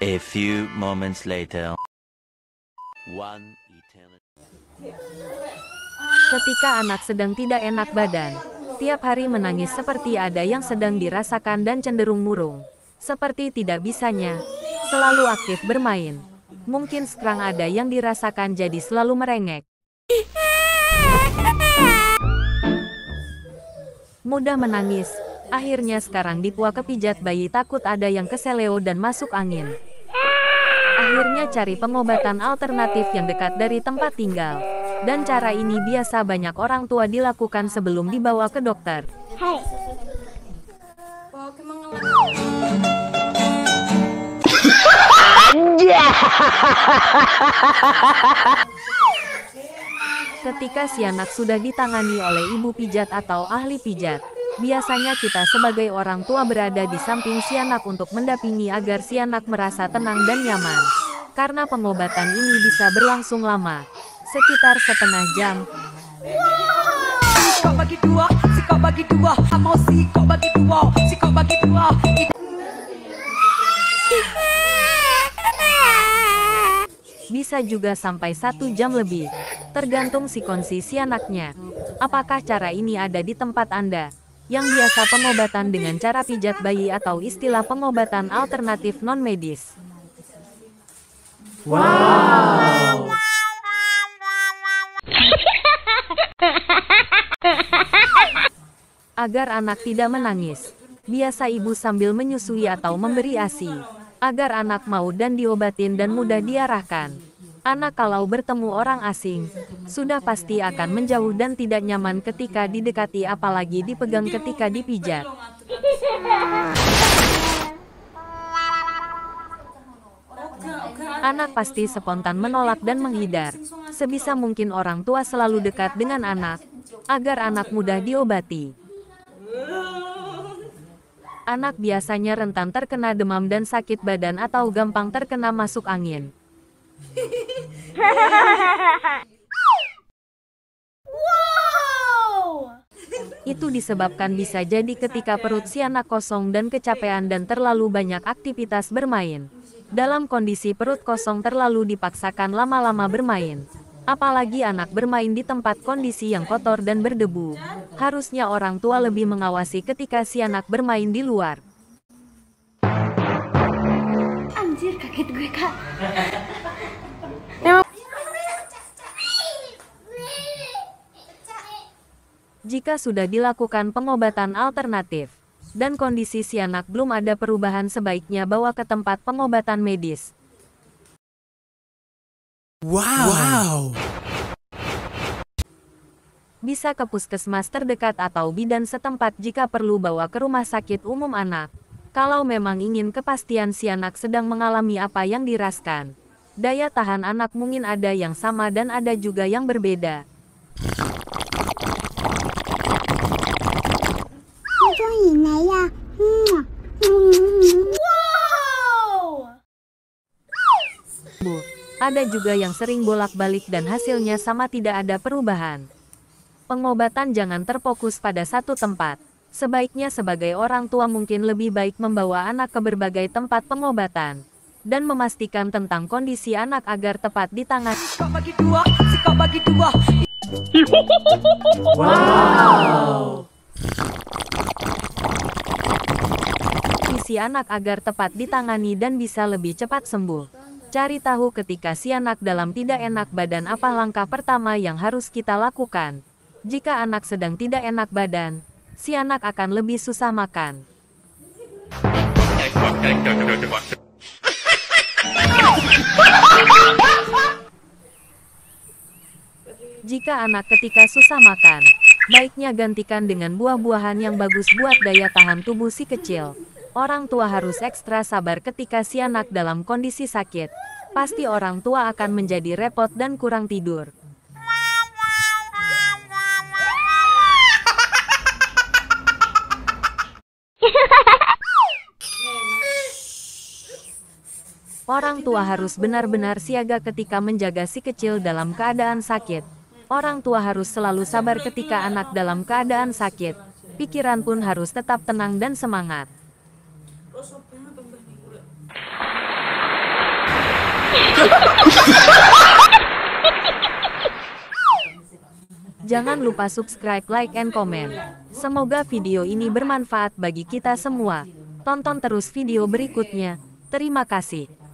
A few moments later. One eternity. Ketika anak sedang tidak enak badan, tiap hari menangis seperti ada yang sedang dirasakan dan cenderung murung. Seperti tidak bisanya, selalu aktif bermain. Mungkin sekarang ada yang dirasakan jadi selalu merengek. Mudah menangis, akhirnya sekarang dipua kepijat bayi takut ada yang keseleo dan masuk angin. Akhirnya cari pengobatan alternatif yang dekat dari tempat tinggal. Dan cara ini biasa banyak orang tua dilakukan sebelum dibawa ke dokter. Hai. Ketika si anak sudah ditangani oleh ibu pijat atau ahli pijat, biasanya kita sebagai orang tua berada di samping si anak untuk mendampingi agar si anak merasa tenang dan nyaman. Karena pengobatan ini bisa berlangsung lama, sekitar setengah jam. Bisa juga sampai 1 jam lebih, tergantung si kondisi si anaknya. Apakah cara ini ada di tempat Anda? Yang biasa pengobatan dengan cara pijat bayi atau istilah pengobatan alternatif non-medis. Wow. Agar anak tidak menangis, biasa ibu sambil menyusui atau memberi ASI, agar anak mau dan diobatin dan mudah diarahkan. Anak kalau bertemu orang asing, sudah pasti akan menjauh dan tidak nyaman ketika didekati apalagi dipegang ketika dipijat. Anak pasti spontan menolak dan menghindar. Sebisa mungkin orang tua selalu dekat dengan anak, agar anak mudah diobati. Anak biasanya rentan terkena demam dan sakit badan atau gampang terkena masuk angin. Wow. Itu disebabkan bisa jadi ketika perut si anak kosong dan kecapean dan terlalu banyak aktivitas bermain. Dalam kondisi perut kosong terlalu dipaksakan lama-lama bermain. Apalagi anak bermain di tempat kondisi yang kotor dan berdebu. Harusnya orang tua lebih mengawasi ketika si anak bermain di luar. Anjir, kaget gue, Kak. Jika sudah dilakukan pengobatan alternatif, dan kondisi si anak belum ada perubahan, sebaiknya bawa ke tempat pengobatan medis. Wow. Bisa ke puskesmas terdekat atau bidan setempat jika perlu bawa ke rumah sakit umum anak. Kalau memang ingin kepastian si anak sedang mengalami apa yang dirasakan. Daya tahan anak mungkin ada yang sama dan ada juga yang berbeda. Ada juga yang sering bolak-balik dan hasilnya sama, tidak ada perubahan. Pengobatan jangan terfokus pada satu tempat. Sebaiknya sebagai orang tua mungkin lebih baik membawa anak ke berbagai tempat pengobatan. Dan memastikan tentang kondisi anak agar tepat ditangani. Wow. Si anak agar tepat ditangani dan bisa lebih cepat sembuh. Cari tahu ketika si anak dalam tidak enak badan apa langkah pertama yang harus kita lakukan. Jika anak sedang tidak enak badan, si anak akan lebih susah makan. Jika anak ketika susah makan, baiknya gantikan dengan buah-buahan yang bagus buat daya tahan tubuh si kecil. Orang tua harus ekstra sabar ketika si anak dalam kondisi sakit. Pasti orang tua akan menjadi repot dan kurang tidur. Orang tua harus benar-benar siaga ketika menjaga si kecil dalam keadaan sakit. Orang tua harus selalu sabar ketika anak dalam keadaan sakit. Pikiran pun harus tetap tenang dan semangat. Jangan lupa subscribe, like, and comment. Semoga video ini bermanfaat bagi kita semua. Tonton terus video berikutnya. Terima kasih.